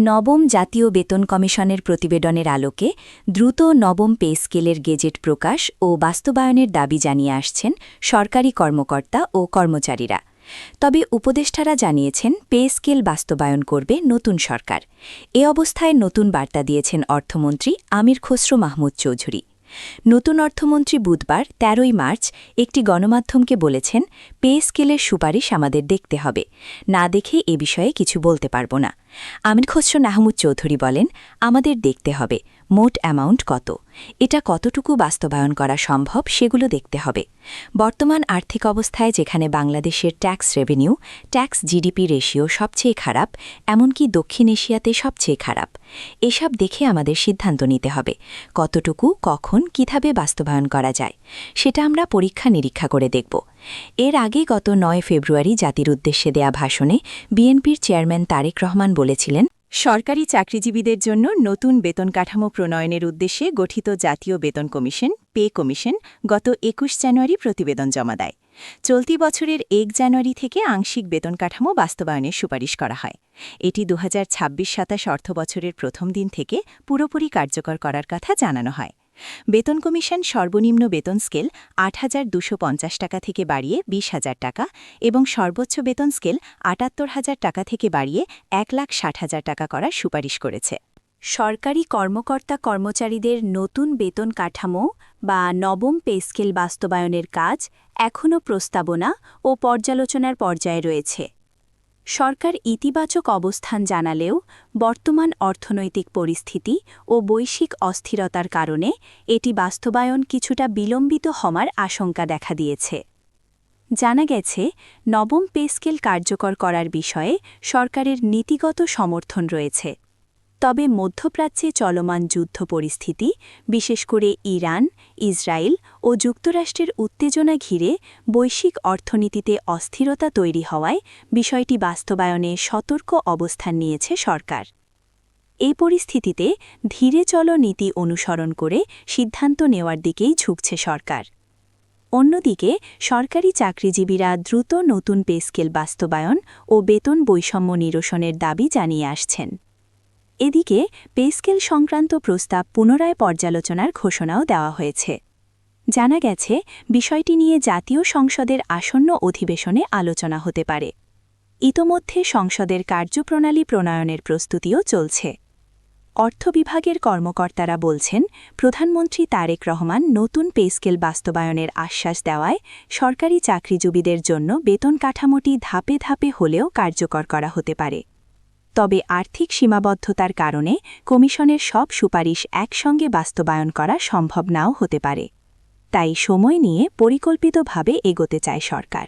নবম জাতীয় বেতন কমিশনের প্রতিবেদনের আলোকে দ্রুত নবম পে স্কেলের গেজেট প্রকাশ ও বাস্তবায়নের দাবি জানিয়ে আসছেন সরকারি কর্মকর্তা ও কর্মচারীরা। তবে উপদেষ্টারা জানিয়েছেন পে স্কেল বাস্তবায়ন করবে নতুন সরকার। এ অবস্থায় নতুন বার্তা দিয়েছেন অর্থমন্ত্রী আমির খসরু মাহমুদ চৌধুরী। নতুন অর্থমন্ত্রী বুধবার ১৩ মার্চ একটি গণমাধ্যমকে বলেছেন, পে স্কেলের সুপারিশ আমাদের দেখতে হবে, না দেখে এ বিষয়ে কিছু বলতে পারব না। আমির খসরু মাহমুদ চৌধুরী বলেন, আমাদের দেখতে হবে মোট অ্যামাউন্ট কত, এটা কতটুকু বাস্তবায়ন করা সম্ভব সেগুলো দেখতে হবে। বর্তমান আর্থিক অবস্থায় যেখানে বাংলাদেশের tax revenue, tax GDP ratio সবচেয়ে খারাপ, এমনকি দক্ষিণ এশিয়াতে সবচেয়ে খারাপ, এসব দেখে আমাদের সিদ্ধান্ত নিতে হবে কতটুকু, কখন, কিভাবে বাস্তবায়ন করা যায়, সেটা আমরা পরীক্ষা নিরীক্ষা করে দেখব। এর আগে গত ৯ ফেব্রুয়ারি জাতির উদ্দেশ্যে দেয়া ভাষণে বিএনপির চেয়ারম্যান তারেক রহমান বলেছিলেন, সরকারি চাকরিজীবীদের জন্য নতুন বেতন কাঠামো প্রণয়নের উদ্দেশ্যে গঠিত জাতীয় বেতন কমিশন পে কমিশন গত ২১ জানুয়ারি প্রতিবেদন জমা দেয়। চলতি বছরের ১ জানুয়ারি থেকে আংশিক বেতন কাঠামো বাস্তবায়নের সুপারিশ করা হয়। এটি ২০২৬-২৭ অর্থবছরের প্রথম দিন থেকে পুরোপুরি কার্যকর করার কথা জানানো হয়। বেতন কমিশন সর্বনিম্ন বেতন স্কেল ৮,২৫০ টাকা থেকে বাড়িয়ে ২০,০০০ টাকা এবং সর্বোচ্চ বেতন স্কেল ৭৮,০০০ টাকা থেকে বাড়িয়ে ১,৬০,০০০ টাকা করার সুপারিশ করেছে। সরকারি কর্মকর্তা কর্মচারীদের নতুন বেতন কাঠামো বা নবম পে স্কেল বাস্তবায়নের কাজ এখনও প্রস্তাবনা ও পর্যালোচনার পর্যায়ে রয়েছে। সরকার ইতিবাচক অবস্থান জানালেও বর্তমান অর্থনৈতিক পরিস্থিতি ও বৈশ্বিক অস্থিরতার কারণে এটি বাস্তবায়ন কিছুটা বিলম্বিত হওয়ার আশঙ্কা দেখা দিয়েছে। জানা গেছে, নবম পে স্কেল কার্যকর করার বিষয়ে সরকারের নীতিগত সমর্থন রয়েছে। তবে মধ্যপ্রাচ্যে চলমান যুদ্ধ পরিস্থিতি, বিশেষ করে ইরান, ইসরায়েল ও যুক্তরাষ্ট্রের উত্তেজনা ঘিরে বৈশ্বিক অর্থনীতিতে অস্থিরতা তৈরি হওয়ায় বিষয়টি বাস্তবায়নে সতর্ক অবস্থান নিয়েছে সরকার। এই পরিস্থিতিতে ধীরে চলো নীতি অনুসরণ করে সিদ্ধান্ত নেওয়ার দিকেই ঝুঁকছে সরকার। অন্যদিকে সরকারি চাকরিজীবীরা দ্রুত নতুন পে স্কেল বাস্তবায়ন ও বেতন বৈষম্য নিরসনের দাবি জানিয়ে আসছেন। এদিকে পে স্কেল সংক্রান্ত প্রস্তাব পুনরায় পর্যালোচনার ঘোষণাও দেওয়া হয়েছে। জানা গেছে, বিষয়টি নিয়ে জাতীয় সংসদের আসন্ন অধিবেশনে আলোচনা হতে পারে। ইতোমধ্যে সংসদের কার্যপ্রণালী প্রণয়নের প্রস্তুতিও চলছে। অর্থ বিভাগের কর্মকর্তারা বলছেন, প্রধানমন্ত্রী তারেক রহমান নতুন পে স্কেল বাস্তবায়নের আশ্বাস দেওয়ায় সরকারি চাকরিজীবীদের জন্য বেতন কাঠামোটি ধাপে ধাপে হলেও কার্যকর করা হতে পারে। তবে আর্থিক সীমাবদ্ধতার কারণে কমিশনের সব সুপারিশ একসঙ্গে বাস্তবায়ন করা সম্ভব নাও হতে পারে। তাই সময় নিয়ে পরিকল্পিতভাবে এগোতে চায় সরকার।